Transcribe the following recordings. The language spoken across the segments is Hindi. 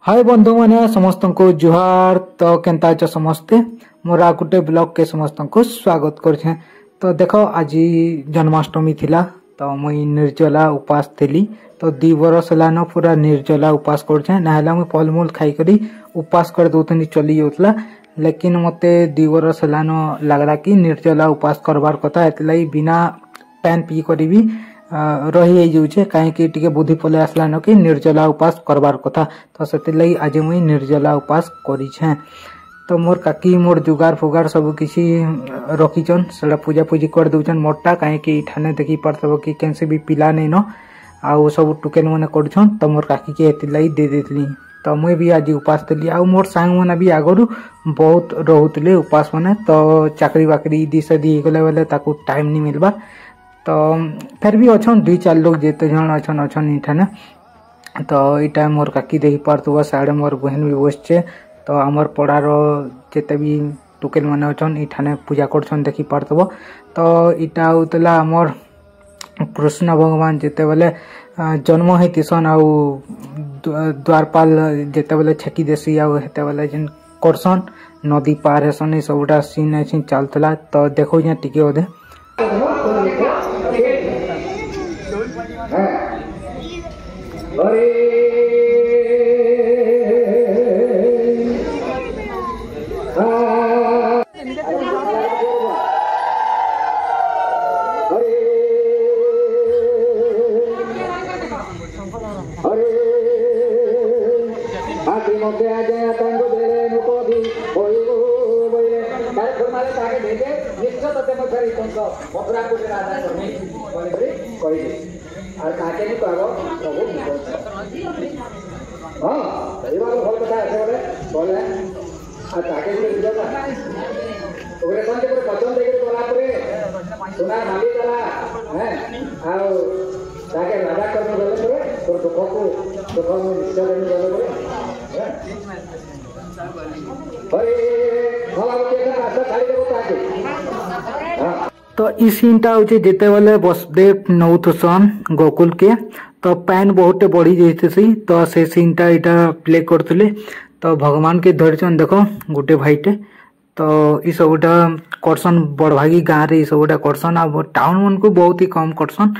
हाय बंधु मैंने समस्त को जुहार। तो केनता अच्छे समस्ते मोर आ गोटे ब्लॉग के समस्त को स्वागत करछे। तो देखो आज जन्माष्टमी थिला तो मुई निर्जला उपास थी। तो 2 बरस हेलान पूरा निर्जला उपास करछे ना मुई फलमूल खाई करी उपास कर दउथनी चली जाउतला। लेकिन मते 2 बरस हेलान लागला कि निर्जला उपास करबार कथा एतलाई बिना पैन पी करी भी रही जाऊे कहीं बुद्धि पले आसलान कि निर्जला उपास करबार कथा। तो से आज मुई निर्जला उपास करीछे। तो मोर काकी मोर जुगार फुगार सब किसी रखीचन से पूजा पूजी कर दउचन मोटा कहीं इठाने देखी पार्थब कि कैसे भी पिला नहीं न आउ सब टुकेल मैंने करछन। तो मोर काकी के एतिलाई दे देतली। तो मुई भी आज उपास थी आ मोर सांग मैंने भी आगरू बहुत रोते उपास मैंने। तो चाकरी बाकरी दिशा दी गले बेले ताकू टाइम नहीं मिलबा। तो फिर भी अच्छन 2-4 लोग जेते जन अच्छन इठाने। तो इटा मोर काकी देखी पार्थब साढ़े मोर बहन भी बसचे। तो आमर पड़ार जेते भी टुकेल मैंने अच्छन इठाने पूजा करछन देखी पार्थब। तो इटा होतला आमर कृष्ण भगवान जेते बेले जन्म होतीसन आउ द्वारपाल जेते बेले छेकी देसी आउ हेते बेले जेन करसन नदी पार हेसन ए सबटा सीन अछि चलतला। तो देखो जे टिके ओदे तो इस सीनटा हूँ जिते बेले वसुदेव नौथुसन गोकुल के। तो पैन बहुत बढ़ी जाती तो से सीनटा यहाँ प्ले करते। तो भगवान के धरचन देख गोटे भाईटे। तो ये सबटा करसन बड़ भागी गाँव रे सबटा करसन आ टाउन मन को बहुत ही कम करसन।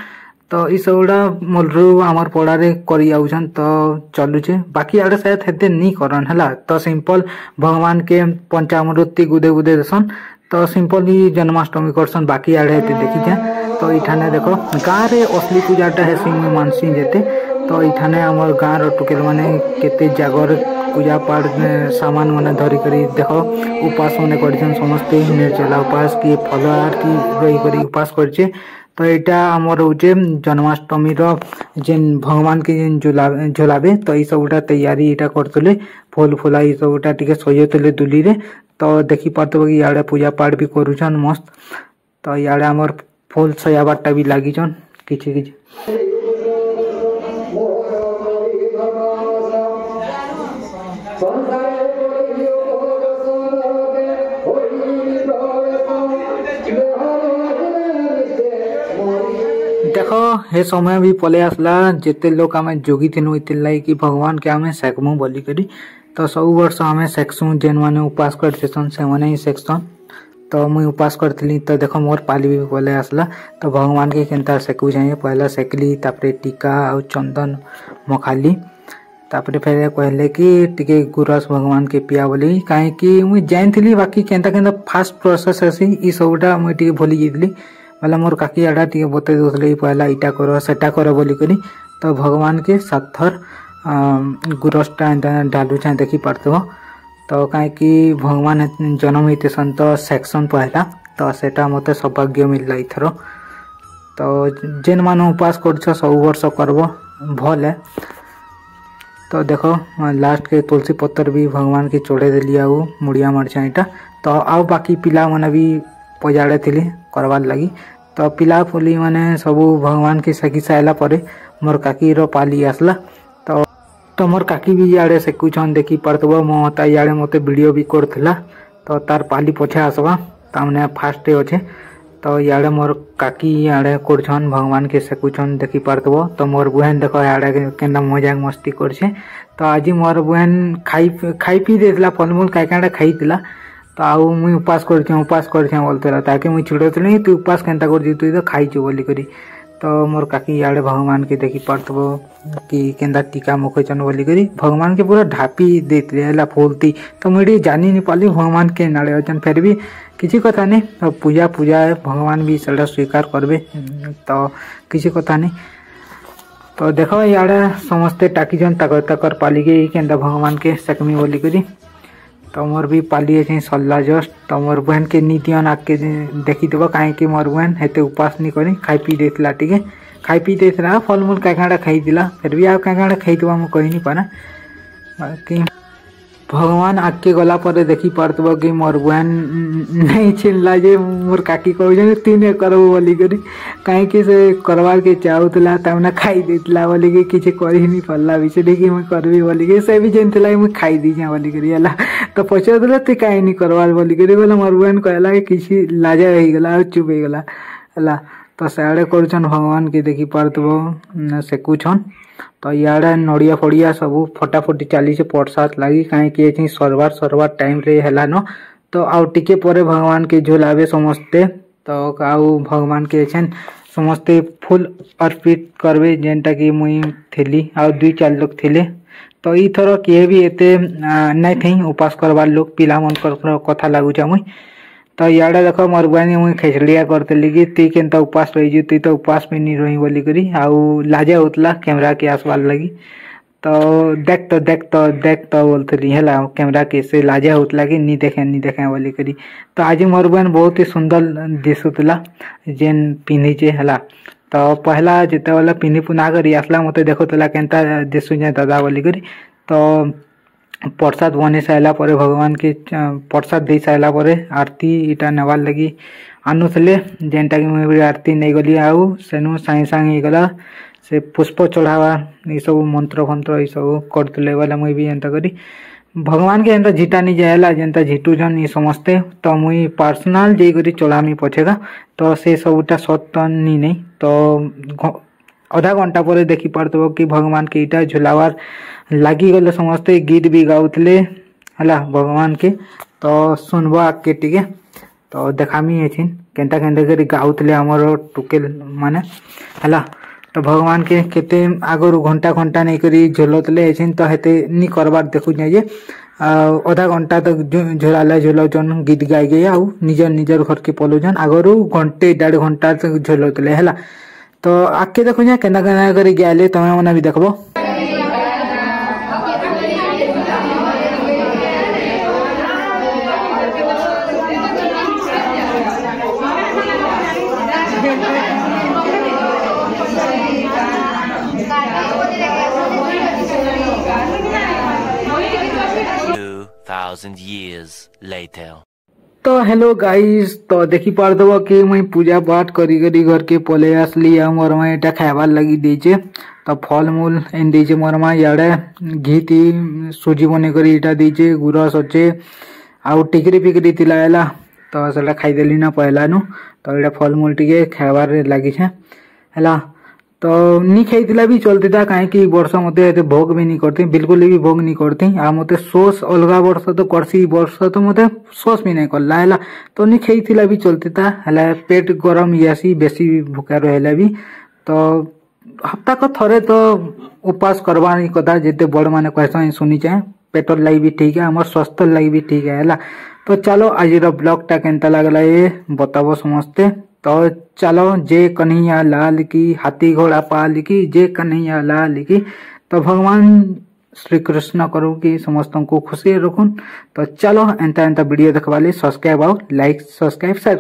तो ये सबटा मूलरू आमर पड़ारे करी आउछन। तो चलुचे बाकी आड़े शायद हेते नहीं करन हला। तो सिंपल भगवान के पंचामृति गुदे गुदे देसन। तो सिंपल ही जन्माष्टमी करसन बाकी आड़े हेते देखी जाए। तो इठाने देखो गाँव रे असली पूजाटा है सिंह मानसी जेते। तो इठाने आमर गाँव टुकेल माने केते जागर पूजा पाठ सामान माने धरी करी देखो उपास माने करछन समस्ते निर्जला उपास की फलहार की रही करी उपास करछे। तो यहाँ आमर हूँ जन्माष्टमी जेन भगवान के जेन झोलाबे। तो ये सबटा तैयारी यहाँ करते फूल फुला ये सबटा टिके सजौते दुली रे। तो देखी पार्थब कि इे पूजा पाठ भी करुछन मस्त। तो इे आमर फूल सजाबाटा भी लागिछन किछि किछि। देखो हे समय भी पले आसला जिते लोग आम जोगी थी इतने कि भगवान के आम सेकमु बोली करी। तो सब वर्ष आम सेक्सु जेन मैंने उपास करसन से मैंने ही सेक्सन। तो मुई उपास करी। तो देखो मोर पाली भी पले आसला। तो भगवान के केनता सेकु चाहिए पहला सेकली तापरे टीका और चंदन मखाली तापरे फिर कहले कि टिके गुरस भगवान के पिया बोली कहीं मुई जान थी बाकी केनता केनता फास्ट प्रोसेस आसी ई सबटा मुई टिके भूली जाइली। बोला मोर काकी आड़ा टे बतई दूसरे पहला इटा कर सेटा कर बोली करी। तो भगवान के 7 थर गुरसटा डालू चाहे देखी पार्थब। तो कहीं भगवान जन्म होते सन तो सेक्शन पहला। तो सेटा मते सौभाग्य मिलला इथर। तो जेन मान उपास कर सब वर्ष करब भल है। तो देखो लास्ट के तुलसी पत्तर भी भगवान के चढ़े देली आउ मुड़िया मरचा इटा। तो आउ बाकी पिला माने भी पजाड़े थी करवार लगी। तो पिला पुली माने सबू भगवान के सेकी साइला परे मोर काकी रो पाली आसला। तो मोर काकी भी इे सेकुछन देखी पार्थब मता इे मते वीडियो भी करथिला। तो तार पाली पछे आसबा तामने फास्ट अच्छे। तो इे मोर काकी इे करछन भगवान के सेकुछन देखी पार्थब। तो मोर बहन देख इे के मजाक मस्ती करछे। तो आज मोर बहन खाई पी देला फलमूल क्या खाईला तो आउ मुई उपास कर बोलता ताकि मुई चिड़ौली तू उपास केन्ता कर तु तो खाईचु बोली करी तो मोर काकी इे भगवान के देखी पार्थब कि केन्ता टीका मुखैचन बोली करी भगवान के पूरा ढापी देते फूलती तो मुझे जानी नहीं पाली भगवान के नाड़े अच्छन फिर भी किसी कथा नहीं तो पूजा भगवान भी से स्वीकार करबे तो किसी कथा नहीं तो देख इे समस्ते टाकीचन तकर पाली के केन्ता भगवान के सकमी बोली करी तो मोर भी पाली अच्छे सरला जस्ट तो मोर बहन के नीतियन आके देखीदेव कहीं मोर बहन हेते उपास नहीं करी खाई पी देला टे खाई पी देला फलमूल क्या खाईला फिर भी क्या खाईदेव मुझे कही नहीं पारा बाकी भगवान आगे गला पर देखी पार्थब कि मोर बहन नहीं चिन्हला जे मोर काकी कहूँ तीन करबो बोली करी कहीं से करवार के चाहूला तमने खाई देला बोली कि किसी कर ही नहीं पारा बिचड़ी कि मुझे करबी बोली कि से भी जानला मुझे खाई दीचे बोली करी है तो पचार तु कहीं नहीं करवार बोली करी बोले मोर बहन कहला कि किसी लाजा हो गला चुप हो गला है तो सियाड़े करुन भगवान के देखी पार्थब सेकुछन तो इे नड़िया फड़िया सब फटाफटी चली से प्रसाद लगी कहीं सरवार टाइम रे है न तो आउ टिके परे भगवान के झुलावे समस्ते तो आउ भगवान के समस्ते फुल अर्पित करबे जेनटा कि मुई थी आउ 2-4 लोग थिले तो इथर किए भी एते नहीं थी उपास करवार लोग पिला मन कथा लगुचा मुई तो इे देख मोर बहन मुझे खेचड़िया करते कि तुई केन्ता उपास रही तुई तो उपास भी नहीं रही बोली करी आउ लाजा होता कैमरा के आसबार लगी तो देख तो बोलती है कैमरा के से लाजा होता कि नहीं देखे बोली करी तो आज मोर बहन बहुत ही सुंदर दिशुला जेन पिंधिचे है तो पहला जिते वाला पिंधि पुना कर आसला मत देखुला केन्ता दिशु जाए दादा बोली करी तो प्रसाद बनी सारा पर भगवान के प्रसाद दे सारा पर आरती इटा नेबार लगी आनुले जेनटा कि मुझे आरती नहीं गली आउ सेनु सागे सागे गला से पुष्प चढ़ावा ये सब मंत्र फंत्र ये सब करते बोले मुझे भी एंता करी भगवान के एंता झीटा नहीं जाएला जेनता झीटुजन ये समस्ते तो मुई पर्सनाल जाकर चढ़ामी पछेगा तो से सबटा सत्य नहीं तो आधा घंटा पर देखी पार्थब कि भगवान के इटा झुलावार लगी गले समस्ते गीत भी गाउले है भगवान के तो सुनब आगे टे तो देखामी केन्ता कर गाउले आमर टुकेल माने है तो भगवान के केते आगर घंटा नहीं करी झुलतले तो हेते नहीं करवार देखु जे आधा घंटा तक झुलाउन गीत गाई गए आउ निजर घर के पलौन आगर घंटे 1.5 घंटा तक झुलतले है तो आगे देखो केन्ता कर गए तमें मैंने भी देखो years later. तो हेलो गाइस तो देखी पार्थब कि मुई पूजा पाठ करी घर के पले आसली मोर माँ यहाँ खाइबार लगी देचे तो फल मूल एन देचे मोर माँ इे घी ती सुजी बने कर इटा देचे गुरस अच्छे आउ टिकरी फिकरी तिला तो से खाईदेली ना पहला नु तो ये फल मूल टे खाइबार लगी है तो नहीं खाईला भी चलता कहीं वर्ष मत भोग भी नहीं करती बिल्कुल भी भोग नहीं करती आ मत सोच अलग वर्ष तो करसी वर्ष तो मत सोच भी नहीं करला है तो नहीं खाईला भी चलता है पेट गरम आसी बेसी भूखा रहा भी तो हफ्ता को थरे तो उपास करवार कथा जिते बड़ मैंने कहसन शुनीचे पेटर लगी भी ठीक है आम स्वास्थ्य लगी भी ठीक है तो चलो आज ब्लॉगटा केन्ता लगला ये बताबो समस्ते तो चलो जे कन्हैया लाल की हाथी घोड़ा पाल की जे कन्हैया लाल की तो भगवान श्री कृष्ण करो कि समस्त को खुशी रखुन तो चलो एंता वीडियो देखवाली सब्सक्राइब आउ लाइक सब्सक्राइब शेयर।